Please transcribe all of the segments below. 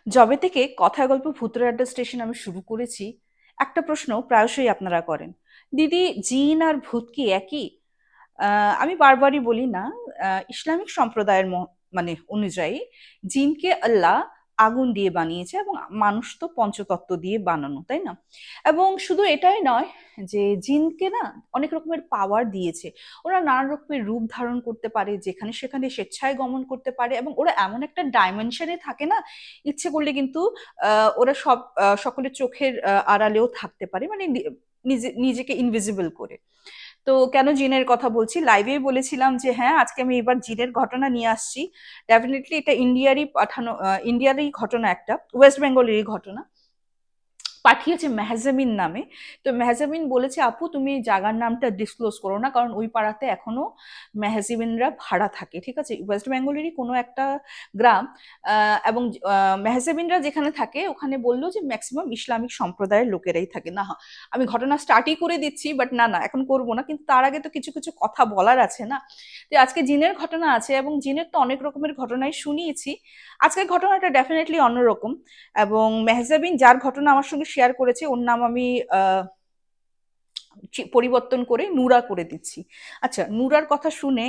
যবে থেকে কথায় গল্প ভূতের আড্ডা স্টেশন আমি শুরু করেছি, একটা প্রশ্ন প্রায়শই আপনারা করেন। দিদি, জিন আর ভূত কি একই? আমি বারবারই বলি না। ইসলামিক সম্প্রদায়ের মানে অনুযায়ী জিনকে আল্লাহ আগুন দিয়ে বানিয়েছে, এবং মানুষ তো পঞ্চতত্ত্ব দিয়ে বানানো, তাই না? এবং শুধু এটাই নয়, যে জিনকে না অনেক রকমের পাওয়ার দিয়েছে। ওরা নানা রকমের রূপ ধারণ করতে পারে, যেখানে সেখানে স্বেচ্ছায় গমন করতে পারে, এবং ওরা এমন একটা ডাইমেনশনে থাকে না, ইচ্ছে করলে কিন্তু ওরা সকলের চোখের আড়ালেও থাকতে পারে, মানে নিজেকে ইনভিজিবল করে। তো কেন জিনের কথা বলছি, লাইভে বলেছিলাম যে হ্যাঁ, আজকে আমি এবার জিনের ঘটনা নিয়ে আসছি। ডেফিনেটলি এটা ইন্ডিয়ারই ঘটনা, একটা ওয়েস্ট বেঙ্গলেরই ঘটনা। পাঠিয়েছে মেহজাবিন নামে। তো মেহজাবিন বলেছে, আপু তুমি এই জায়গার নামটা ডিসক্লোজ করো না, কারণ ওই পাড়াতে এখনো মেহজাবিনরা ভাড়া থাকে, ঠিক আছে? ওয়েস্ট বেঙ্গলেরই কোনো একটা গ্রাম। এবং মেহজাবিনরা যেখানে থাকে ওখানে বললো যে ম্যাক্সিমাম ইসলামিক সম্প্রদায়ের লোকেরাই থাকে। না, আমি ঘটনা স্টার্টই করে দিচ্ছি, বাট না না, এখন করবো না, কিন্তু তার আগে তো কিছু কিছু কথা বলার আছে না। তো আজকে জিনের ঘটনা আছে, এবং জিনের তো অনেক রকমের ঘটনাই শুনিয়েছি। আজকের ঘটনাটা ডেফিনেটলি অন্যরকম। এবং মেহজাবিন যার ঘটনা আমার সঙ্গে শেয়ার করেছে, ওর নাম আমি পরিবর্তন করে নূরা করে দিচ্ছি। আচ্ছা, নূরার কথা শুনে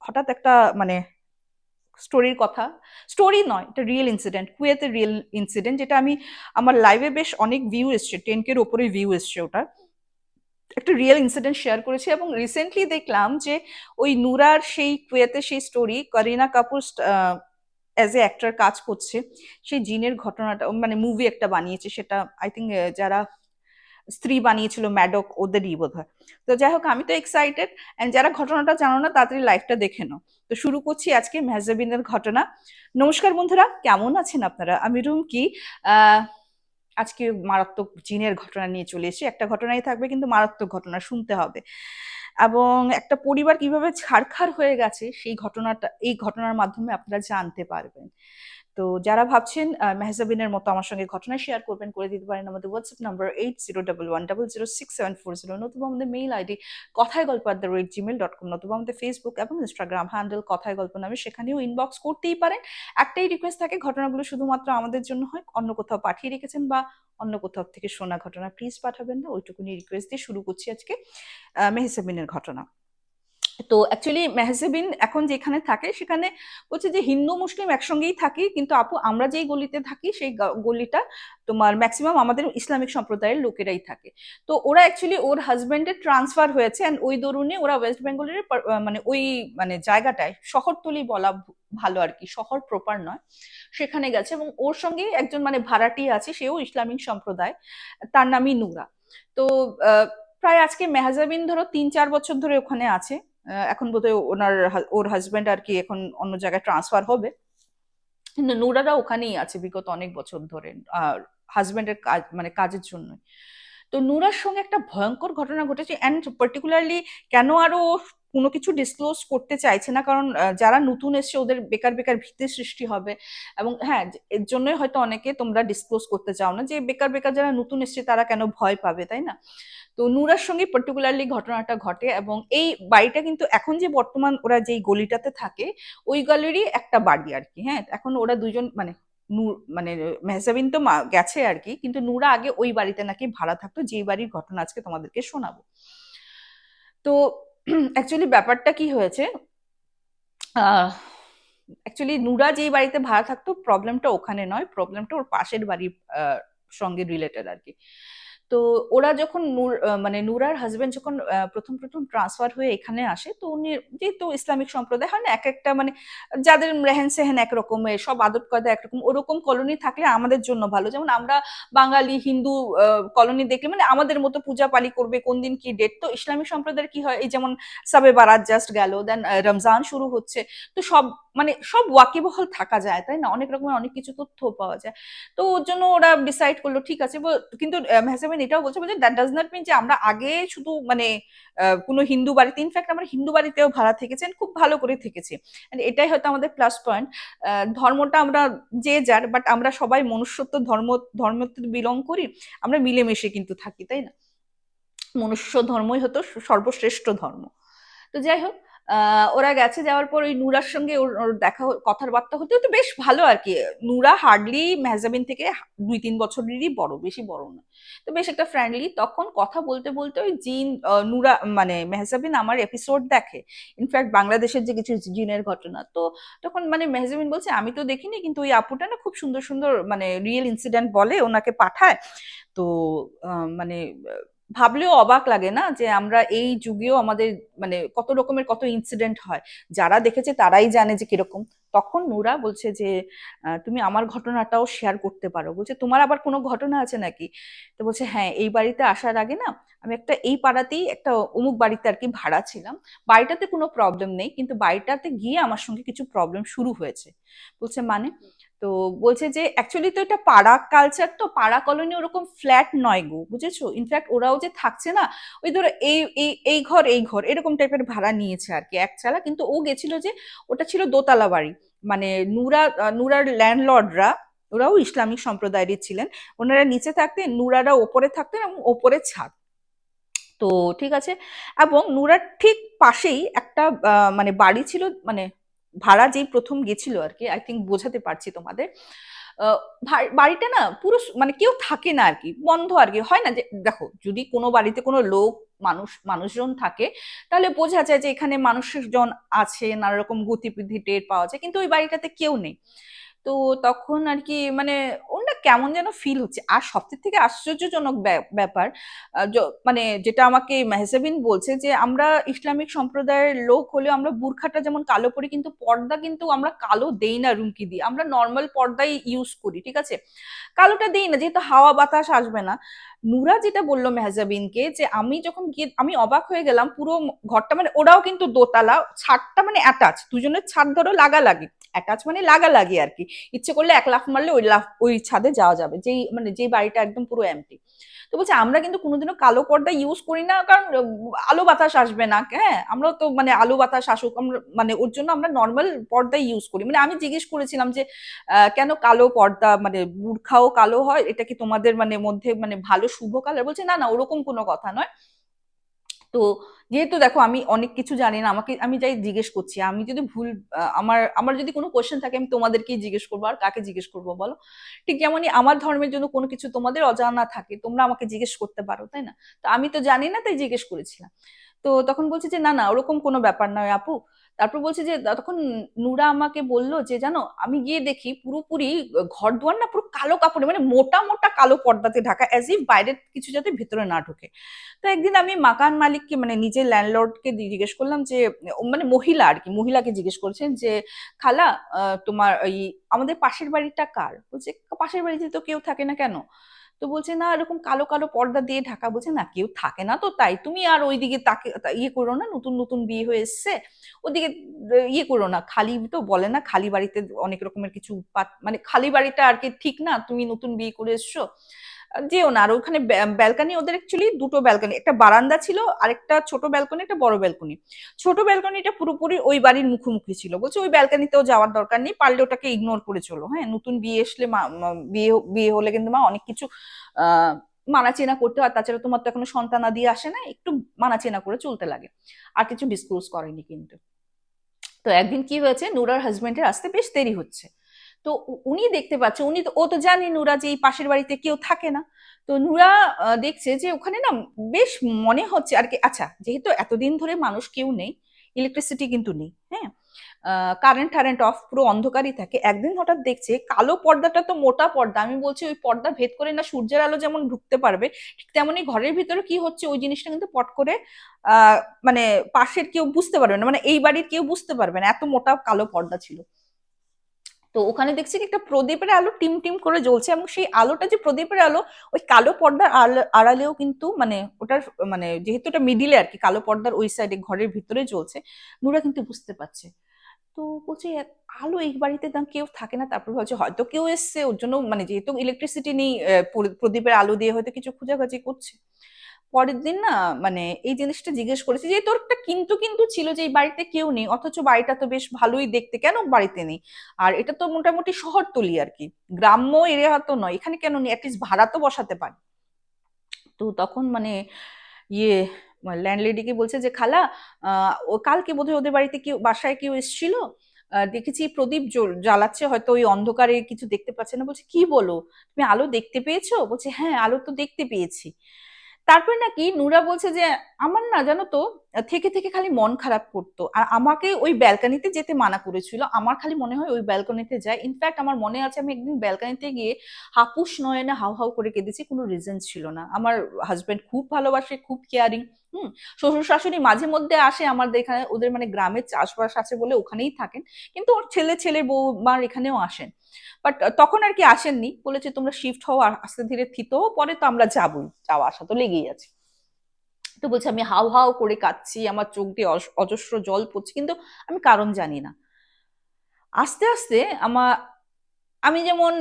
হঠাৎ একটা মানে স্টোরির কথা, স্টোরি নয়, এটা রিয়েল ইনসিডেন্ট, কুয়েতের রিয়েল ইনসিডেন্ট, যেটা আমি আমার লাইভে বেশ অনেক ভিউ এসছে, 10K ওপরে ভিউ এসছে ওটা। একটা রিয়েল ইনসিডেন্ট শেয়ার করেছি, এবং রিসেন্টলি দেখলাম যে ওই নূরার সেই কুয়েতের সেই story, Kareena Kapoor as a actor কাজ করছে। সেই জিনের ঘটনাটা মানে মুভি একটা বানিয়েছে, সেটা আই থিঙ্ক যারা স্ত্রী বানিয়েছিল ম্যাডক, ওদেরই বোধ হয়। তো যাই হোক, আমি তো এক্সাইটেড, অ্যান্ড যারা ঘটনাটা জানো না তাড়াতাড়ি লাইভটা দেখে নাও। তো শুরু করছি আজকে মেহজাবিনের ঘটনা। নমস্কার বন্ধুরা, কেমন আছেন আপনারা? আমি রুমকি। আহ আজকে মারাত্মক জিনের ঘটনা নিয়ে চলে এসেছি। একটা ঘটনাই থাকবে, কিন্তু মারাত্মক ঘটনা শুনতে হবে। এবং একটা পরিবার কিভাবে ছারখার হয়ে গেছে, সেই ঘটনাটা এই ঘটনার মাধ্যমে আপনারা জানতে পারবেন। তো যারা ভাবছেন মেহজাবিনের মতো আমার সঙ্গে ঘটনা শেয়ার করবেন, করে দিতে পারেন আমাদের হোয়াটসঅ্যাপ নাম্বার 8011006740, নতুবা আমাদের মেইল আইডি কথায় গল্প @gmail.com, নতুবা আমাদের ফেসবুক এবং ইনস্টাগ্রাম হ্যান্ডেল কথায় গল্প নামে, সেখানেও ইনবক্স করতেই পারেন। একটাই রিকোয়েস্ট থাকে, ঘটনাগুলো শুধুমাত্র আমাদের জন্য হয়, অন্য কোথাও পাঠিয়ে রেখেছেন বা অন্য কোথাও থেকে শোনা ঘটনা প্লিজ পাঠাবেন না, ওইটুকুনি রিকোয়েস্ট দিয়ে শুরু করছি আজকে মেহজাবিনের ঘটনা। তো অ্যাকচুয়ালি মেহজাবিন এখন যেখানে থাকে সেখানে বলছে যে হিন্দু মুসলিম একসঙ্গেই থাকি, কিন্তু আপু আমরা যেই গলিতে থাকি সেই গলিটা তোমার ম্যাক্সিমাম আমাদের ইসলামিক সম্প্রদায়ের লোকেরাই থাকে। তো ওরা অ্যাকচুয়ালি ওর হাজবেন্ডের ট্রান্সফার হয়েছে, অ্যান্ড ওই দরুনে ওরা ওয়েস্ট বেঙ্গলের মানে ওই মানে জায়গাটায়, শহরতলি বলা ভালো আর কি, শহর প্রপার নয়, সেখানে গেছে। এবং ওর সঙ্গে একজন মানে ভাড়াটি আছে, সেও ইসলামিক সম্প্রদায়, তার নামই নূরা। তো আহ, প্রায় আজকে মেহজাবিন ধরো 3-4 বছর ধরে ওখানে আছে। এখন বোধহয় ওর হাজবেন্ড আর কি এখন অন্য জায়গায় ট্রান্সফার হবে, কিন্তু নুরারা ওখানেই আছে বিগত অনেক বছর ধরে, আর হাজবেন্ডের কাজ মানে কাজের জন্য। তো নুরার সঙ্গে একটা ভয়ঙ্কর ঘটনা ঘটেছে, অ্যান্ড পার্টিকুলারলি কেন আরো কোনো কিছু ডিসক্লোজ করতে চাইছে না, কারণ যারা নতুন এসছে ওদের বেকার বেকার ভীতি সৃষ্টি হবে। এবং হ্যাঁ, এর জন্যই হয়তো অনেকে তোমরা ডিসক্লোজ করতে চাও না, যে বেকার বেকার যারা নতুন এসছে তারা কেন ভয় পাবে, তাই না? তো নূরার সঙ্গে পার্টিকুলারলি ঘটনাটা ঘটে, এবং এই বাড়িটা কিন্তু এখন যে বর্তমান ওরা যেই গলিটাতে থাকে, ওই গলিরই একটা বাড়ি আর কি। হ্যাঁ, এখন ওরা দুজন মানে নূর মানে মেহজাবিন তো গেছে আর কি, কিন্তু নূরা আগে ওই বাড়িতে নাকি ভাড়া থাকতো, যেই বাড়ির ঘটনা আজকে তোমাদেরকে শোনাবো। তো অ্যাকচুয়ালি ব্যাপারটা কি হয়েছে, আহ অ্যাকচুয়ালি নূরা যেই বাড়িতে ভাড়া থাকতো, প্রবলেমটা ওখানে নয়, প্রবলেমটা ওর পাশের বাড়ির সঙ্গে রিলেটেড আর কি। তো ওরা যখন মানে নূরার হাজবেন্ড যখন প্রথম প্রথম ট্রান্সফার হয়ে এখানে আসে, তো উনি যেহেতু ইসলামিক সম্প্রদায় হয় না, এক একটা মানে যাদের রেহেন সেহেন একরকমের, সব আদব কায়দা একরকম, ওরকম কলোনি থাকলে আমাদের জন্য ভালো। যেমন আমরা বাঙালি হিন্দু কলোনি দেখলে মানে আমাদের মতো পূজা পালি করবে, কোন দিন কি ডেট। তো ইসলামিক সম্প্রদায়ের কি হয়, এই যেমন সাবে বারাত জাস্ট গেল, দেন রমজান শুরু হচ্ছে, তো সব মানে সব ওয়াকিবহল থাকা যায়, তাই না? অনেক রকমের অনেক কিছু তথ্য পাওয়া যায়। তো ওর জন্য ওরা ডিসাইড করলো ঠিক আছে। কিন্তু মেহজাবিন এটাও বলছে বলছে দ্যাট ডাজ নট মিন যে আমরা আগে শুধু মানে কোনো হিন্দু বাড়িতে, ইনফ্যাক্ট আমরা হিন্দু বাড়িতেও ভাড়া থেকেছেন, খুব ভালো করে থেকেছি। And এটাই হয়তো আমাদের প্লাস পয়েন্ট। ধর্মটা আমরা যে যার, বাট আমরা সবাই মনুষ্যত্ব ধর্ম বিলং করি, আমরা মিলেমিশে কিন্তু থাকি, তাই না? মনুষ্য ধর্মই হতো সর্বশ্রেষ্ঠ ধর্ম। তো যাই হোক, ওরা গেছে, যাওয়ার পর ওই নূরার সঙ্গে ওর ওর দেখা কথাবার্তা হতে হতে বেশ ভালো আর কি। নূরা হার্ডলি মেহজাবিন থেকে 2-3 বছরেরই বড়, বেশি বড় না। তো বেশ একটা ফ্রেন্ডলি, তখন কথা বলতে বলতে ওই জিন, নূরা মানে মেহজাবিন আমার এপিসোড দেখে, ইনফ্যাক্ট বাংলাদেশের যে কিছু জিনের ঘটনা। তো তখন মানে মেহজাবিন বলছে আমি তো দেখিনি, কিন্তু ওই আপুটা না খুব সুন্দর সুন্দর মানে রিয়েল ইনসিডেন্ট বলে, ওনাকে পাঠায়। তো মানে ভাবলেও অবাক লাগে না যে আমরা এই যুগেও আমাদের মানে কত রকমের কত ইনসিডেন্ট হয়, যারা দেখেছে তারাই জানে যে কিরকম। তখন নূরা বলছে যে তুমি আমার ঘটনাটাও শেয়ার করতে পারো। বলছে তোমার আবার কোনো ঘটনা আছে নাকি? তো বলছে হ্যাঁ, এই বাড়িতে আসার আগে না আমি একটা এই পাড়াতেই একটা অমুক বাড়িতে আর কি ভাড়া ছিলাম। বাড়িটাতে কোনো প্রবলেম নেই, কিন্তু বাড়িটাতে গিয়ে আমার সঙ্গে কিছু প্রবলেম শুরু হয়েছে। বলছে মানে? তো বলছে যে অ্যাকচুয়ালি তো এটা পাড়া কালচার, তো পাড়া কলোনি ওরকম ফ্ল্যাট নয় গো, বুঝেছো? ইনফ্যাক্ট ওরাও যে থাকছে না, ওই ধরো এই এই এই ঘর এই ঘর এরকম টাইপের ভাড়া নিয়েছে আর কি, একচালা। কিন্তু ও গেছিল যে ওটা ছিল দোতলা বাড়ি। মানে নুরার ল্যান্ডলর্ডরা ওরাও ইসলামিক সম্প্রদায়েরই ছিলেন। ওনারা নিচে থাকতেন, নুরারা ওপরে থাকতেন, এবং ওপরে ছাদ। তো ঠিক আছে। এবং নুরার ঠিক পাশেই একটা মানে বাড়ি ছিল, মানে ভাড়া যেই প্রথম গেছিল আর কি, আই থিঙ্ক বোঝাতে পারছি তোমাদের। বাড়িটা না পুরো মানে কেউ থাকে না আর কি, বন্ধ আর কি। হয় না যে দেখো, যদি কোনো বাড়িতে কোনো লোক মানুষজন থাকে, তাহলে বোঝা যায় যে এখানে মানুষজন আছে, নানা রকম গতিবিধি টের পাওয়া যায়, কিন্তু ওই বাড়িটাতে কেউ নেই। তো তখন আর কি মানে ওর না কেমন যেন ফিল হচ্ছে। আর সবথেকে থেকে আশ্চর্যজনক ব্যাপার, মানে যেটা আমাকে মেহজাবিন বলছে, যে আমরা ইসলামিক সম্প্রদায়ের লোক হলেও আমরা বুরখাটা যেমন কালো পরি, কিন্তু পর্দা কিন্তু আমরা কালো দেই না রুমকি দিয়ে, আমরা নর্মাল পর্দাই ইউজ করি, ঠিক আছে? কালোটা দেই না, যেহেতু হাওয়া বাতাস আসবে না। নুরা যেটা বললো মেহজাবিনকে, যে আমি যখন গিয়ে আমি অবাক হয়ে গেলাম, পুরো ঘরটা মানে ওরাও কিন্তু দোতলা, ছাদটা মানে অ্যাটাচ, দুজনের ছাদ ধরো লাগালাগি, অ্যাটাচ মানে লাগালাগি আর কি। ইচ্ছে করলে এক লাফ মারলে ওই ছাদে যাওয়া যাবে, যেই মানে যেই বাড়িটা একদম পুরো এমটি। তো বলছে আমরা কিন্তু কোনোদিনও কালো পর্দা ইউজ করি না, কারণ আলো বাতাস আসবে না। হ্যাঁ, আমরা তো মানে আলো বাতাস আসুক, আমরা মানে ওর জন্য আমরা নর্মাল পর্দা ইউজ করি। মানে আমি জিজ্ঞেস করেছিলাম যে কেন কালো পর্দা, মানে বুরখাও কালো হয়, এটা কি তোমাদের মানে মধ্যে মানে ভালো শুভ কালার? বলছে না না, ওরকম কোনো কথা নয়। তো যেহেতু দেখো আমি অনেক কিছু জানি না, আমাকে আমি যাই জিজ্ঞেস করছি, আমি যদি ভুল আমার আমার যদি কোনো কোয়েশ্চেন থাকে, আমি তোমাদেরকেই জিজ্ঞেস করবো, আর কাকে জিজ্ঞেস করবো বলো? ঠিক যেমনই আমার ধর্মের জন্য কোনো কিছু তোমাদের অজানা থাকে, তোমরা আমাকে জিজ্ঞেস করতে পারো, তাই না? তো আমি তো জানি না, তাই জিজ্ঞেস করেছিলাম। তো তখন বলছে যে না না, ওরকম কোনো ব্যাপার নয় আপু। তারপর বলছে যে তখন নুরা আমাকে বলল যে জানো, আমি গিয়ে দেখি পুরোপুরি ঘর দুয়ার না পুরো কালো কাপড়ে, মানে মোটা মোটা কালো পর্দাতে ঢাকা, অ্যাজ ইফ বাইরের কিছু যাতে ভিতরে না ঢোকে। তো একদিন আমি মাকান মালিককে মানে নিজের ল্যান্ডলর্ডকে জিজ্ঞেস করলাম যে মানে মহিলা আর কি, মহিলাকে জিজ্ঞেস করছেন যে খালা, তোমার এই আমাদের পাশের বাড়িটা কার? বলছে পাশের বাড়িতে তো কেউ থাকে না, কেন? তো বলছে না, এরকম কালো কালো পর্দা দিয়ে ঢাকা। বলছে না, কেউ থাকে না তো তাই, তুমি আর ওইদিকে তাকে ইয়ে করো না, নতুন নতুন বিয়ে হয়ে এসছে, ওদিকে ইয়ে করো না। খালি তো বলে না, খালি বাড়িতে অনেক রকমের কিছু উৎপাত, মানে খালি বাড়িটা আর কি ঠিক না, তুমি নতুন বিয়ে করে এসছো, যেও না। আর ওখানে ব্যালকানি, ওদের অ্যাকচুয়ালি দুটো ব্যালকানি, একটা বারান্দা ছিল, আরেকটা ছোট ব্যালকনি, একটা বড় ব্যালকনি। ছোট ব্যালকনিটা পুরোপুরি ওই বাড়ির মুখোমুখি ছিল। বলছে ওই ব্যালকনিতেও যাওয়ার দরকার নেই, পারলে ওটাকে ইগনোর করে চলো। হ্যাঁ, নতুন বিয়ে আসলে বিয়ে বিয়ে হলে কিন্তু মা অনেক কিছু আহ মানাচেনা করতে হয়, তাছাড়া তোমার তো এখনো সন্তানাদি আসে না, একটু মানাচেনা করে চলতে লাগে। আর কিছু ডিসক্লোজ করেনি কিন্তু। তো একদিন কি হয়েছে, নুরার হাজবেন্ডের আসতে বেশ দেরি হচ্ছে। তো উনি দেখতে পাচ্ছে, উনি তো ও তো জানে নুরা যে এই পাশের বাড়িতে কেউ থাকে না। তো নুরা দেখছে যে ওখানে না বেশ মনে হচ্ছে আর কি, আচ্ছা যেহেতু এতদিন ধরে মানুষ কেউ নেই, ইলেকট্রিসিটি কিন্তু নেই, হ্যাঁ, কারেন্ট টারেন্ট অফ, পুরো অন্ধকারই থাকে। একদিন হঠাৎ দেখছে কালো পর্দাটা তো মোটা পর্দা, আমি বলছি ওই পর্দা ভেদ করে না সূর্যের আলো যেমন ঢুকতে পারবে, ঠিক তেমনি ঘরের ভিতরে কি হচ্ছে ওই জিনিসটা কিন্তু পট করে আহ মানে পাশের কেউ বুঝতে পারবে না, মানে এই বাড়ির কেউ বুঝতে পারবে না, এত মোটা কালো পর্দা ছিল। তো ওখানে দেখছি কি একটা প্রদীপের আলো টিম টিম করে জ্বলছে, এবং সেই আলোটা যে প্রদীপের আলো, ওই কালো পর্দার আড়ালেও কিন্তু মানে ওটার মানে যেহেতু ওটা মিডিলে আর কি, কালো পর্দার ওই সাইডে ঘরের ভিতরে জ্বলছে, নুরা কিন্তু বুঝতে পারছে। তো বলছে আলো এই বাড়িতে না কেউ থাকে না। তারপর ভাবছে হয়তো কেউ এসছে, ওর জন্য মানে যেহেতু ইলেকট্রিসিটি নেই, প্রদীপের আলো দিয়ে হয়তো কিছু খোঁজাখুঁজি করছে। পরের দিন না মানে এই জিনিসটা জিজ্ঞেস করেছি, যে তোর একটা কিন্তু কিন্তু ছিল যে এই বাড়িতে কেউ নেই, অথচ বাড়িটা তো বেশ ভালোই দেখতে, কেন বাড়িতে নেই? আর এটা তো মোটামুটি শহরতলি আর কি, গ্রাম্য এরিয়া তো নয়, এখানে কেন নেই? অ্যাটলিস্ট ভাড়া তো বসাতে পারে। তো তখন মানে ইয়ে ল্যান্ডলেডিকে বলছে যে খালা, ও কালকে বোধহয় ওদের বাড়িতে কেউ, বাসায় কেউ এসেছিল, দেখেছি প্রদীপ জ্বালাচ্ছে, হয়তো ওই অন্ধকারে কিছু দেখতে পাচ্ছে না। বলছে কি বলো, তুমি আলো দেখতে পেয়েছো? বলছে হ্যাঁ, আলো তো দেখতে পেয়েছি। তারপরে নাকি নুরা বলছে যে আমার না জানো তো থেকে থেকে খালি মন খারাপ করতো, আর আমাকে ওই ব্যালকানিতে যেতে মানা করেছিল। আমার খালি মনে হয় ওই ব্যালকনিতে যায়। ইনফ্যাক্ট আমার মনে আছে আমি একদিন ব্যালকানিতে গিয়ে হাপুস নয়নে হাউ হাউ করে কেঁদেছি, কোনো রিজন ছিল না। আমার হাজবেন্ড খুব ভালোবাসে, খুব কেয়ারিং। হুম। শ্বশুর শাশুড়ি মাঝে মধ্যে আসে আমাদের এখানে, ওদের মানে গ্রামে চাষবাস আছে বলে ওখানেই থাকেন, কিন্তু ওর ছেলে বউ মার এখানেও আসেন। বাট তখন আর কি আসেননি, বলেছে তোমরা শিফট হও আর আস্তে ধীরে থিতো, পরে তো আমরা যাবোই, যাওয়া আসা তো লেগেই আছে। তো বলছে আমি হাউ হাউ করে কাঁদছি, আমার চোখ দিয়ে অজস্র জল পড়ছে, কিন্তু আমি কারণ জানি না। আস্তে আস্তে আমার, আমি যেমন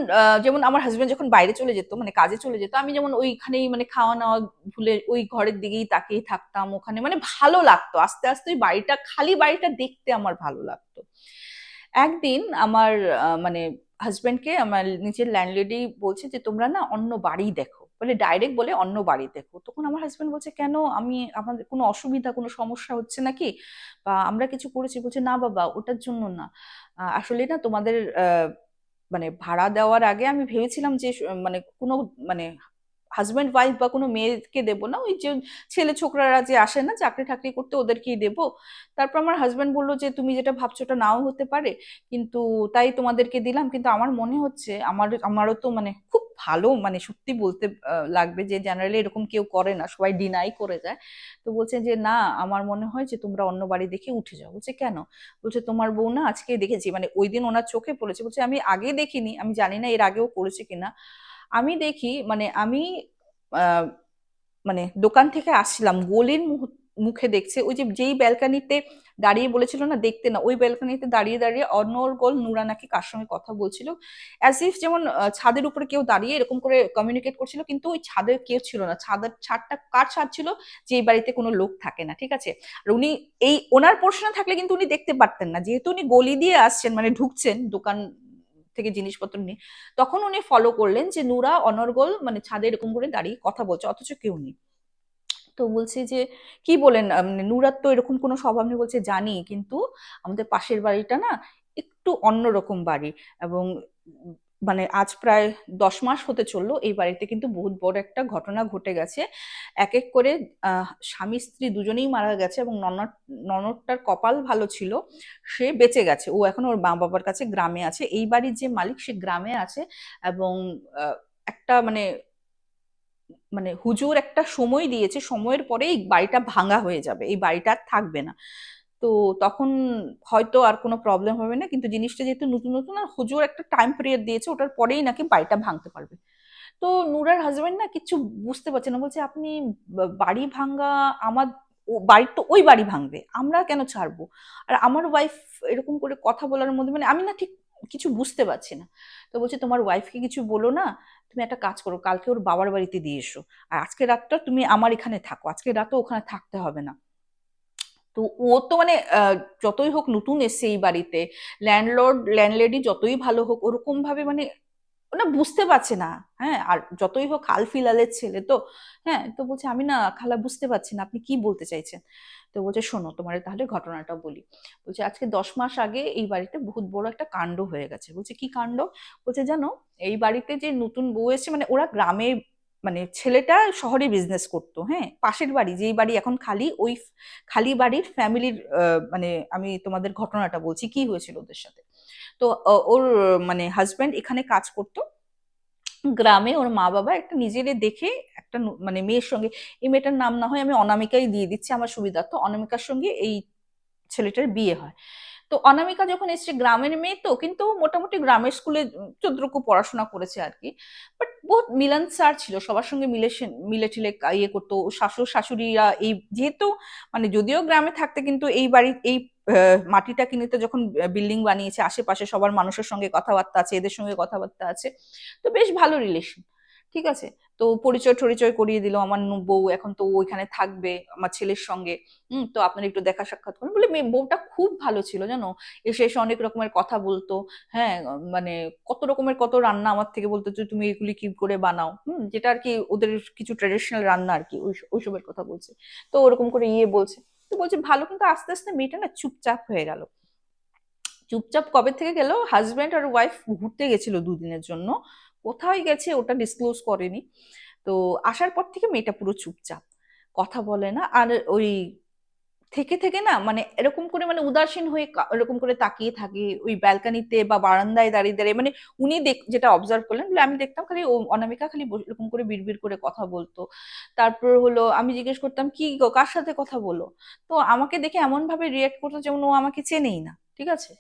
যেমন আমার হাজবেন্ড যখন বাইরে চলে যেত, মানে কাজে চলে যেত, আমি যেমন ওইখানেই মানে খাওয়া নাওয়া ভুলে ওই ঘরের দিকেই তাকিয়ে থাকতাম, ওখানে মানে ভালো লাগতো। আস্তে আস্তে ওই বাড়িটা, খালি বাড়িটা দেখতে আমার ভালো লাগতো। একদিন আমার মানে হাজবেন্ডকে আমার নিচের ল্যান্ডলেডি বলছে যে তোমরা না অন্য বাড়ি দেখো, বলে ডাইরেক্ট বলে অন্য বাড়ি দেখো। তখন আমার হাজবেন্ড বলছে কেন, আমি আমাদের কোনো অসুবিধা কোনো সমস্যা হচ্ছে নাকি, বা আমরা কিছু করেছি? বলছে না বাবা, ওটার জন্য না, আসলে না তোমাদের মানে ভাড়া দেওয়ার আগে আমি ভেবেছিলাম যে মানে কোনো মানে হাজব্যান্ড ওয়াইফ বা কোনো মেয়েকে দেবো না, ওই যে ছেলে ছোকরারা যে আসে না চাকরি টাকরি করতে, ওদেরকেই দেবো। তারপর আমার হাজব্যান্ড বললো যে তুমি যেটা ভাবছো ওটা নাও হতে পারে, কিন্তু তাই তোমাদেরকে দিলাম। কিন্তু আমার মনে হচ্ছে, আমারও তো মানে খুব ভালো, মানে সত্যি বলতে লাগবে যে জেনারেলি এরকম কেউ করে না, সবাই ডিনাই করে যায়। তো বলছে যে না, আমার মনে হয় যে তোমরা অন্য বাড়ি দেখে উঠে যাও। বলছে কেন? বলছে তোমার বউ না আজকে দেখেছি, মানে ওই দিন ওনার চোখে পড়েছে। বলছে আমি আগে দেখিনি, আমি জানি না এর আগেও করেছে কিনা, আমি দেখি মানে আমি আহ, মানে দোকান থেকে আসলাম, গলির মুখে দেখছে ওই যে যেই ব্যালকানিতে দাঁড়িয়ে বলেছিল না দেখতে না, ওই ব্যালকানিতে দাঁড়িয়ে দাঁড়িয়ে অনর্গল নুরা নাকি কার সঙ্গে কথা বলছিল, অ্যাজ ইফ যেমন ছাদের উপরে কেউ দাঁড়িয়ে এরকম করে কমিউনিকেট করছিল, কিন্তু ওই ছাদের কেউ ছিল না। ছাদটা কার ছাদ ছিল, যে এই বাড়িতে কোনো লোক থাকে না, ঠিক আছে। আর উনি এই ওনার পোর্শনে থাকলে কিন্তু উনি দেখতে পারতেন না, যেহেতু উনি গলি দিয়ে আসছেন, মানে ঢুকছেন দোকান থেকে জিনিসপত্র নিয়ে। তখন উনি ফলো করলেন যে নুরা অনর্গল মানে ছাদে এরকম করে দাঁড়িয়ে কথা বলছে, অথচ কেউ নেই। তো বলছি যে কি বলেন, মানে নুরার তো এরকম কোনো স্বভাব নেই। বলছে জানি, কিন্তু আমাদের পাশের বাড়িটা না একটু অন্যরকম বাড়ি, এবং মানে আজ প্রায় 10 মাস হতে চললো, এই বাড়িতে কিন্তু বহুত বড় একটা ঘটনা ঘটে গেছে। এক এক করে স্বামী স্ত্রী দুজনেই মারা গেছে, এবং ননদটার কপাল ভালো ছিল, সে বেঁচে গেছে। ও এখন ওর মা বাবার কাছে গ্রামে আছে, এই বাড়ির যে মালিক সে গ্রামে আছে। এবং একটা মানে মানে হুজুর একটা সময় দিয়েছে, সময়ের পরে এই বাড়িটা ভাঙা হয়ে যাবে, এই বাড়িটা আর থাকবে না। তো তখন হয়তো আর কোনো প্রবলেম হবে না, কিন্তু জিনিসটা যেহেতু নতুন নতুন, আর হুজুর একটা টাইম পিরিয়ড দিয়েছে, ওটার পরেই নাকি বাড়িটা ভাঙতে পারবে। তো নুরার হাজবেন্ড না কিছু বুঝতে পারছে না, বলছে আপনি বাড়ি ভাঙ্গা, আমার বাড়ির তো ওই বাড়ি ভাঙবে, আমরা কেন ছাড়বো? আর আমার ওয়াইফ এরকম করে কথা বলার মধ্যে মানে আমি না ঠিক কিছু বুঝতে পারছি না। তো বলছে তোমার ওয়াইফকে কিছু বলো না, তুমি একটা কাজ করো, কালকে ওর বাবার বাড়িতে দিয়ে এসো, আর আজকে রাতটা তুমি আমার এখানে থাকো, আজকে রাতও ওখানে থাকতে হবে না। তো ও তো মানে যতই হোক নতুন এসছে এই বাড়িতে, ল্যান্ডলর্ড ল্যান্ডলেডি যতই ভালো হোক, ওরকম ভাবে মানে ওনা বুঝতে পারছে না। হ্যাঁ, আর যতই হোক আলফিলালের ছেলে তো। হ্যাঁ, তো বলছে আমি না খালা বুঝতে পারছি না আপনি কি বলতে চাইছেন। তো বলছে শোনো, তোমার তাহলে ঘটনাটা বলি। বলছে আজকে 10 মাস আগে এই বাড়িতে বহুত বড় একটা কাণ্ড হয়ে গেছে। বলছে কি কাণ্ড? বলছে জানো, এই বাড়িতে যে নতুন বউ এসেছে, মানে ওরা গ্রামে, মানে ছেলেটা শহরে বিজনেস করতো, হ্যাঁ, পাশের বাড়ি যেই বাড়ি এখন খালি, ওই খালি বাড়ির ফ্যামিলির মানে আমি তোমাদের ঘটনাটা বলছি কি হয়েছিল ওদের সাথে। তো ওর মানে হাজবেন্ড এখানে কাজ করতো, গ্রামে ওর মা বাবা একটা নিজেরে দেখে একটা মানে মেয়ের সঙ্গে, এই মেয়েটার নাম না হয় আমি অনামিকাই দিয়ে দিচ্ছি আমার সুবিধার্থ, অনামিকার সঙ্গে এই ছেলেটার বিয়ে হয়। তো অনামিকা যখন এসছে, গ্রামের মেয়ে তো, কিন্তু মোটামুটি গ্রামের স্কুলে যতটুকু পড়াশোনা করেছে আর কি, বাট বহুত মিলনসার ছিল, সবার সঙ্গে মিলে মিলে টিলে ইয়ে করতো। শাশুড় শাশুড়িরা এই যেহেতু মানে যদিও গ্রামে থাকতে, কিন্তু এই বাড়ি এই মাটিটা কিনেতে যখন বিল্ডিং বানিয়েছে, আশেপাশে সবার মানুষের সঙ্গে কথাবার্তা আছে, এদের সঙ্গে কথাবার্তা আছে, তো বেশ ভালো রিলেশন। ঠিক আছে। তো পরিচয় টরিচয় করিয়ে দিল, আমার বউ এখন তো ওইখানে থাকবে আমার ছেলের সঙ্গে। তো আপনার একটু দেখা সাক্ষাৎ করুন বলে, মেয়ে বউটা খুব ভালো ছিল জানো। এসে এসে অনেক রকমের কথা বলতো। হ্যাঁ, মানে কত রকমের কত রান্না আমার থেকে বলতো যে তুমি এগুলি কি করে বানাও, যেটা আর কি ওদের কিছু ট্রেডিশনাল রান্না আর কি, ওইসবের কথা বলছে। তো ওরকম করে বলছে। তো বলছে ভালো, কিন্তু আস্তে আস্তে মেয়েটা না চুপচাপ হয়ে গেল। চুপচাপ কবে থেকে গেল, হাজব্যান্ড আর ওয়াইফ ঘুরতে গেছিল দুদিনের জন্য, কোথায় গেছে ওটা ডিসক্লোজ করেনি। তো আসার পর থেকে মেয়েটা পুরো চুপচাপ, কথা বলে না। আর ওই থেকে থেকে না মানে এরকম করে মানে উদাসীন হয়ে এরকম করে তাকিয়ে থাকে ওই ব্যালকানিতে বা বারান্দায় দাঁড়িয়ে দাঁড়িয়ে। মানে উনি যেটা অবজার্ভ করলেন, বলে আমি দেখতাম খালি ও অনামিকা খালি এরকম করে বিড়বিড় করে কথা বলতো। তারপর হলো আমি জিজ্ঞেস করতাম কি গো কার সাথে কথা বলো, তো আমাকে দেখে এমন ভাবে রিয়েক্ট করতো যেমন ও আমাকে চেনেই না, ঠিক আছে।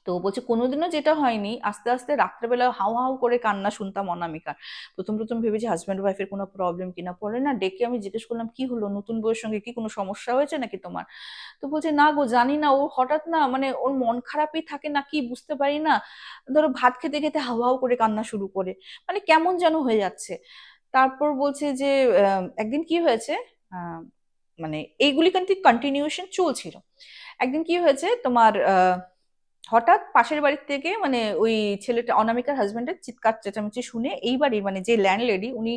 তো বলছে কোনোদিনও যেটা হয়নি, আস্তে আস্তে রাত্রেবেলা হাউ হাউ করে কান্না শুনতাম অনামিকার। প্রথম প্রথম ভেবেছি হাজব্যান্ড ওয়াইফের কোনো প্রবলেম কিনা, পরে না ডেকে আমি জিজ্ঞেস করলাম কি হলো, নতুন বউয়ের সঙ্গে কি কোনো সমস্যা হয়েছে নাকি তোমার। তো বলছে না গো জানি না, ও হঠাৎ না মানে ওর মন খারাপই থাকে না কি বুঝতে পারি না, ধরো ভাত খেতে খেতে হাউ হাউ করে কান্না শুরু করে, মানে কেমন যেন হয়ে যাচ্ছে। তারপর বলছে যে একদিন কি হয়েছে, আহ, মানে এইগুলি কিন্তু কন্টিনিউশন চলছিল। একদিন কি হয়েছে তোমার, হঠাৎ পাশের বাড়ি থেকে মানে ওই ছেলেটা অনামিকার হাজবেন্ডের চিৎকার চেঁচামেচি শুনে এই বাড়ির মানে যে ল্যান্ডলেডি উনি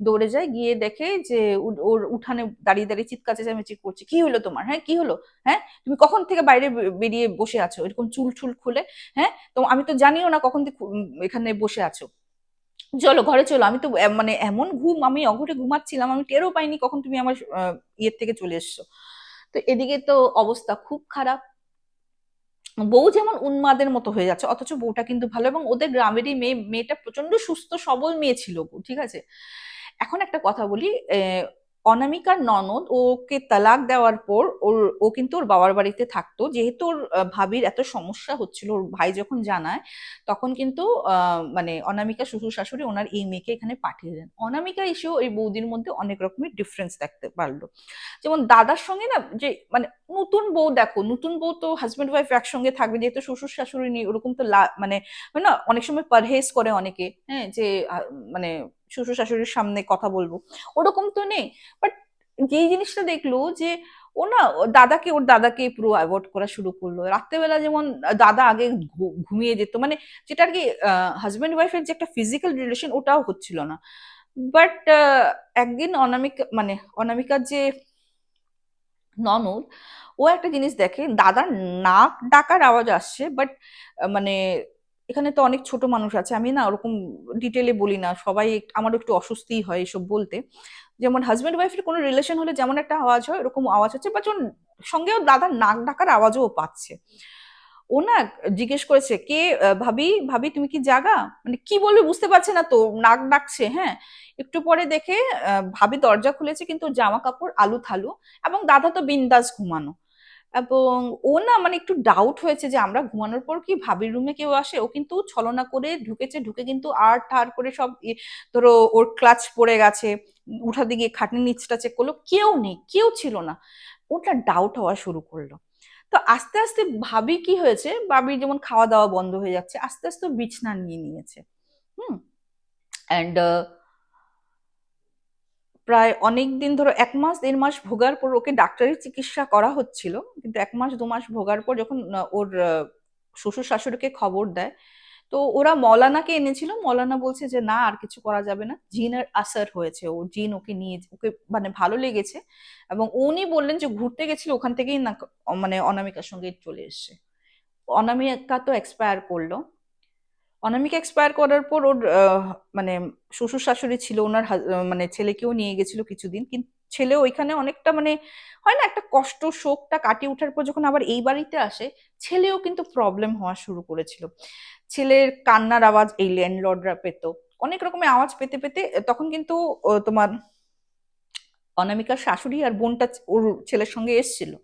দৌড়ে যায়, গিয়ে দেখে যে ওর উঠানে দাঁড়িয়ে দাঁড়িয়ে চিৎকার চেঁচামেচি করছে, কি হলো তোমার, হ্যাঁ কি হলো, হ্যাঁ তুমি কখন থেকে বাইরে বেরিয়ে বসে আছো এরকম চুল চুল খুলে, হ্যাঁ তো আমি তো জানিও না কখন থেকে এখানে বসে আছো, চলো ঘরে চলো, আমি তো মানে এমন ঘুম, আমি অঘরে ঘুমাচ্ছিলাম, আমি টেরও পাইনি কখন তুমি আমার ইয়ের থেকে চলে এসছো। তো এদিকে তো অবস্থা খুব খারাপ, বউ যেমন উন্মাদের মতো হয়ে যাচ্ছে, অথচ বউটা কিন্তু ভালো, এবং ওদের গ্রামেরই মেয়েটা প্রচন্ড সুস্থ সবল মেয়ে ছিল গো, ঠিক আছে। এখন একটা কথা বলি, অনামিকার ননদ ওকে তালাক দেওয়ার পর ও কিন্তু ওর বাবার বাড়িতে থাকতো, যেহেতু ওর ভাবির এত সমস্যা হচ্ছিল, ওর ভাই যখন জানায় তখন কিন্তু মানে অনামিকা শ্বশুর শাশুড়ি ওনার এই মেয়েকে এখানে পাঠিয়ে দেন। অনামিকা এসেও এই বৌদির মধ্যে অনেক রকমের ডিফারেন্স দেখতে পারলো। যেমন দাদার সঙ্গে না যে মানে নতুন বউ, দেখো নতুন বউ তো হাজব্যান্ড ওয়াইফ একসঙ্গে থাকবে, যেহেতু শ্বশুর শাশুড়ি নেই ওরকম তো মানে হয় না, অনেক সময় পারহেজ করে অনেকে, হ্যাঁ যে মানে শ্বশুর শাশুড়ির সামনে কথা বলবো, ওরকম তো নেই। বাট যেই জিনিসটা দেখলো যে ও না ওর দাদাকে পুরো অ্যাভয়েড করা শুরু করলো রাত্রেবেলা, যেমন দাদা আগে ঘুমিয়ে যেত, মানে যেটা আর কি হাজব্যান্ড ওয়াইফের যে একটা ফিজিক্যাল রিলেশন ওটাও হচ্ছিল না। বাট একদিন অনামিকা মানে অনামিকার যে ননদ, ও একটা জিনিস দেখে দাদার নাক ডাকার আওয়াজ আসছে, বাট মানে এখানে তো অনেক ছোট মানুষ আছে, আমি না ওরকম ডিটেলে বলি না, সবাই আমার একটু অস্বস্তি হয় এসব বলতে। যেমন হাজব্যান্ড ওয়াইফের কোনো রিলেশন হলে যেমন একটা আওয়াজ হয় ওরকম আওয়াজ হচ্ছে, বা যখন সঙ্গেও দাদার নাক ডাকার আওয়াজও ও পাচ্ছে। ও না জিজ্ঞেস করেছে কে, ভাবি ভাবি তুমি কি জাগা, মানে কি বলবে বুঝতে পারছে না তো, নাক ডাকছে, হ্যাঁ। একটু পরে দেখে ভাবি দরজা খুলেছে কিন্তু ওর জামা কাপড় আলু থালু, এবং দাদা তো বিন্দাস ঘুমানো। এবং ও না মানে একটু ডাউট হয়েছে যে আমরা ঘুমানোর পর কি ভাবির রুমে কেউ আসে, ও কিন্তু ছলনা করে ঢুকেছে, ঢুকে কিন্তু আর ঠার করে সব ধরো ওর ক্লাচ পড়ে গেছে, উঠা দিয়ে খাটনি নিচটা চেক করলো, কেউ নেই, কেউ ছিল না। ওটা ডাউট হওয়া শুরু করলো। তো আস্তে আস্তে ভাবি কি হয়েছে, ভাবির যেমন খাওয়া দাওয়া বন্ধ হয়ে যাচ্ছে, আস্তে আস্তে ও বিছনা নিয়ে নিয়েছে। হুম। অ্যান্ড প্রায় অনেক দিন ধরো 1 মাস 1.5 মাস ভোগার পর ওকে ডাক্তারি চিকিৎসা করা হচ্ছিল, কিন্তু 1 মাস 2 মাস ভোগার পর যখন ওর শ্বশুর শাশুড়িকে খবর দেয়, তো ওরা মৌলানাকে এনেছিল, মৌলানা বলছে যে না আর কিছু করা যাবে না, জিনের আসার হয়েছে, ও জিন ওকে নিয়ে ওকে মানে ভালো লেগেছে। এবং উনি বললেন যে ঘুরতে গেছিল ওখান থেকেই না মানে অনামিকার সঙ্গে চলে এসেছে। অনামিকা তো এক্সপায়ার করলো। অনামিকা এক্সপায়ার করার পর ওর মানে শ্বশুর শাশুড়ি ছিল ওনার মানে ছেলেকেও নিয়ে গেছিল কিছুদিন, কিন্তু ছেলে ওইখানে অনেকটা মানে হয় না একটা কষ্ট শোকটা কাটিয়ে ওঠার পর যখন আবার এই বাড়িতে আসে, ছেলেও কিন্তু প্রবলেম হওয়া শুরু করেছিল। ছেলের কান্নার আওয়াজ এই ল্যান্ডলর্ডরা পেত, অনেক রকমের আওয়াজ পেতে পেতে তখন কিন্তু তোমার অনামিকার শাশুড়ি আর বোনটা ওর ছেলের সঙ্গে এসেছিল।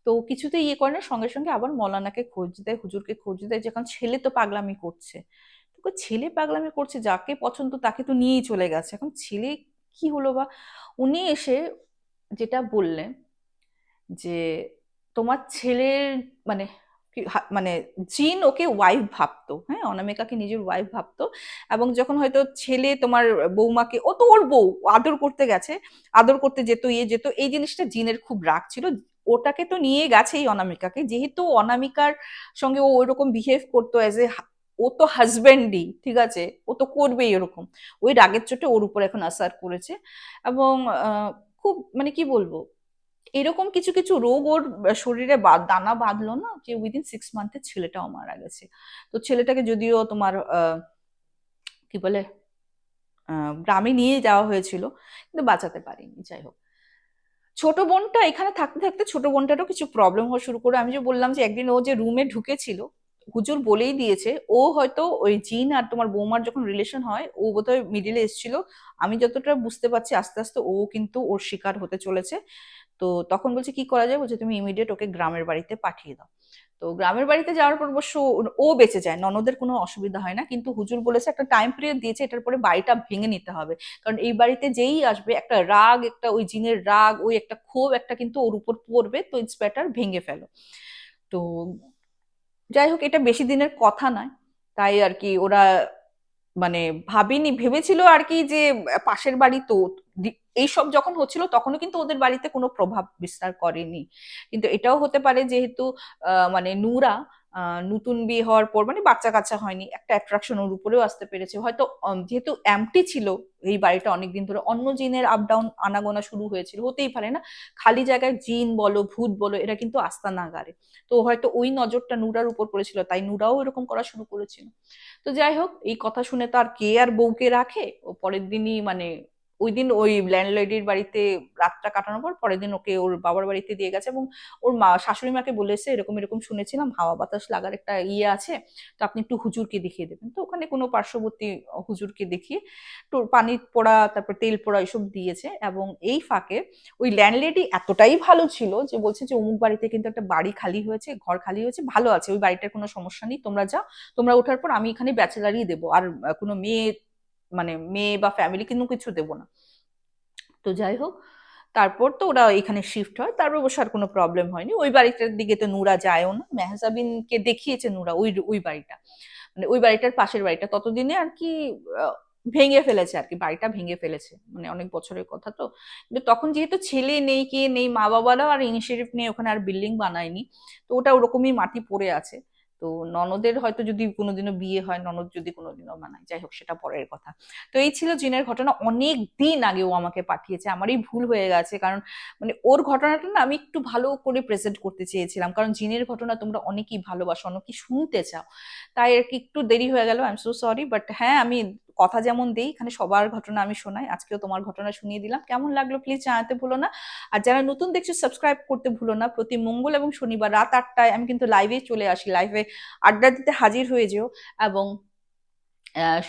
তো কিছুতে ইয়ে করে না, সঙ্গে সঙ্গে আবার মৌলানাকে খোঁজ দেয়, হুজুরকে খোঁজ দেয়, যে কারণ ছেলে তো পাগলামি করছে। তো ছেলে পাগলামি করছে, যাকে পছন্দ তাকে তো নিয়েই চলে গেছে, এখন ছেলে কি হলো বা। উনি এসে যেটা বললেন যে তোমার ছেলের মানে মানে জিন ওকে ওয়াইফ ভাবতো, হ্যাঁ, অনামিকাকে নিজের ওয়াইফ ভাবতো। এবং যখন হয়তো ছেলে তোমার বৌমাকে, ও তো ওর বউ, আদর করতে গেছে, আদর করতে যেত, যেত, এই জিনিসটা জিনের খুব রাগ ছিল। ওটাকে তো নিয়ে গেছে এই অনামিকাকে, যেহেতু অনামিকার সঙ্গে ও ওইরকম বিহেভ করতো অ্যাজ এ, ও তো হাজবেন্ডই, ঠিক আছে, ও তো করবেই এরকম। ওই রাগের চোটে ওর উপর এখন আসার করেছে। এবং খুব মানে কি বলবো, এরকম কিছু কিছু রোগ ওর শরীরে দানা বাঁধলো না, যে উইদিন 6 মান্থে ছেলেটাও মারা গেছে। তো ছেলেটাকে যদিও তোমার কি বলে গ্রামে নিয়ে যাওয়া হয়েছিল, কিন্তু বাঁচাতে পারিনি। যাই হোক, ছোট বোনটা এখানে থাকতে থাকতে ছোট বোনটারও কিছু প্রবলেম হওয়া শুরু করে। আমি যে বললাম যে একদিন ও যে রুমে ঢুকেছিল, হুজুর বলেই দিয়েছে ও হয়তো ওই জিন আর তোমার বৌমার যখন রিলেশন হয়, ও বোধহয় মিডিলে এসেছিল। আমি যতটা বুঝতে পারছি আস্তে আস্তে ও কিন্তু ওর শিকার হতে চলেছে। তো তখন বলছে কি করা যায়, বলছে তুমি ইমিডিয়েট ওকে গ্রামের বাড়িতে পাঠিয়ে দাও। তো গ্রামের বাড়িতে যাওয়ার পর অবশ্য ও বেঁচে যায়, ননদের কোনো অসুবিধা হয় না। কিন্তু হুজুর বলেছে একটা টাইম পিরিয়ড দিয়েছে, এটার পরে বাড়িটা ভেঙে নিতে হবে। কারণ এই বাড়িতে যেই আসবে একটা রাগ, একটা ওই জিনের রাগ, ওই একটা ক্ষোভ একটা কিন্তু ওর উপর পড়বে, তো ইটস বেটার ভেঙে ফেলো। তো যাই হোক, এটা বেশি দিনের কথা নয়। তাই আর কি ওরা মানে ভেবেছিল আর কি যে পাশের বাড়ি তো, এইসব যখন হচ্ছিল তখনও কিন্তু ওদের বাড়িতে কোনো প্রভাব বিস্তার করেনি। কিন্তু এটাও হতে পারে যেহেতু মানে নূরা নতুন বিয়ে হওয়ার পর মানে বাচ্চা কাচ্চা হয়নি, একটা অ্যাট্রাকশন ওর উপরেও আসতে পেরেছে হয়তো। যেহেতু এমটি ছিল এই বাড়িটা অনেকদিন ধরে, অন্য জিনের আপ ডাউন আনাগোনা শুরু হয়েছিল, হতেই পারে না খালি জায়গায় জিন বলো ভূত বলো এরা কিন্তু আস্থা না গাড়ে। তো হয়তো ওই নজরটা নূরার উপর পড়েছিল, তাই নূরাও এরকম করা শুরু করেছিল। তো যাই হোক, এই কথা শুনে তো আর কে আর বউকে রাখে। ও পরের দিনই মানে ওই দিন ওই ল্যান্ডলেডির বাড়িতে রাতটা কাটানোর পর পরের দিন ওকে ওর বাবার বাড়িতে দিয়ে গেছে। এবং ওর মা শাশুড়ি মাকে বলেছে এরকম এরকম শুনেছিলাম হাওয়া বাতাস লাগার একটা ইয়ে আছে, তো আপনি একটু হুজুরকে দেখিয়ে দেবেন। তো ওখানে কোনো পার্শ্ববর্তী হুজুরকে দেখিয়ে তো পানি পোড়া তারপর তেল পোড়া এসব দিয়েছে। এবং এই ফাঁকে ওই ল্যান্ডলেডি এতটাই ভালো ছিল যে বলছে যে অমুক বাড়িতে কিন্তু একটা বাড়ি খালি হয়েছে, ঘর খালি হয়েছে, ভালো আছে, ওই বাড়িটার কোনো সমস্যা নেই, তোমরা যাও, তোমরা ওঠার পর আমি এখানে ব্যাচেলারই দেবো, আর কোনো মেয়ে মানে মেয়ে বা ফ্যামিলি কিন্তু কিছু দেবো না। তো যাই হোক, তারপর তো ওরা এখানে শিফট হয়, তারপর অবশ্য আর কোনো প্রবলেম হয়নি। ওই বাড়িটার দিকে তো নূরা যায়ও না, মেহজাবিনকে দেখিয়েছে নূরা ওই ওই বাড়িটা, মানে ওই বাড়িটার পাশের বাড়িটা ততদিনে আর কি আহ, ভেঙে ফেলেছে আর কি, বাড়িটা ভেঙে ফেলেছে, মানে অনেক বছরের কথা তো। কিন্তু তখন যেহেতু ছেলে নেই, কে নেই, মা বাবারাও আর ইনিশিয়েটিভ নিয়ে ওখানে আর বিল্ডিং বানায়নি, তো ওটা ওরকমই মাটি পড়ে আছে। তো ননদের হয়তো যদি কোনোদিনও বিয়ে হয়, ননদ যদি কোনোদিনও বানায়, যাই হোক সেটা পরের কথা। তো এই ছিল জিনের ঘটনা, অনেক দিন আগে ও আমাকে পাঠিয়েছে, আমারই ভুল হয়ে গেছে। কারণ মানে ওর ঘটনাটা না আমি একটু ভালো করে প্রেজেন্ট করতে চেয়েছিলাম, কারণ জিনের ঘটনা তোমরা অনেকেই ভালোবাসো, অনেকেই শুনতে চাও, তাই আর কি একটু দেরি হয়ে গেল, I am so sorry. But হ্যাঁ, আমি কথা যেমন দেই এখানে সবার ঘটনা আমি শোনাই, আজকেও তোমার ঘটনা শুনিয়ে দিলাম। কেমন লাগলো প্লিজ জানাতে ভুলো না। আর যারা নতুন দেখছো সাবস্ক্রাইব করতে ভুলো না। প্রতি মঙ্গল এবং শনিবার রাত 8টায় আমি কিন্তু লাইভে চলে আসি, লাইভে আড্ডা দিতে হাজির হয়ে যেও। এবং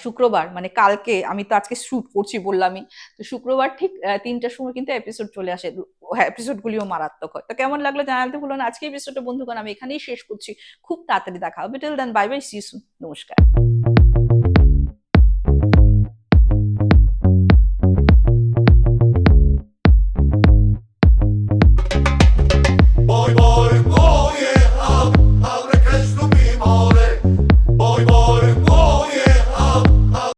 শুক্রবার মানে কালকে, আমি তো আজকে শুট করছি বললামই, তো শুক্রবার ঠিক 3টার সময় কিন্তু এপিসোড চলে আসে। এপিসোড গুলিও মারাত্মক হয়। তো কেমন লাগলো জানাতে ভুলো না। আজকে এপিসোডটা বন্ধুগণ আমি এখানেই শেষ করছি, খুব তাড়াতাড়ি দেখা হবে। Till then bye bye, see you soon, নমস্কার।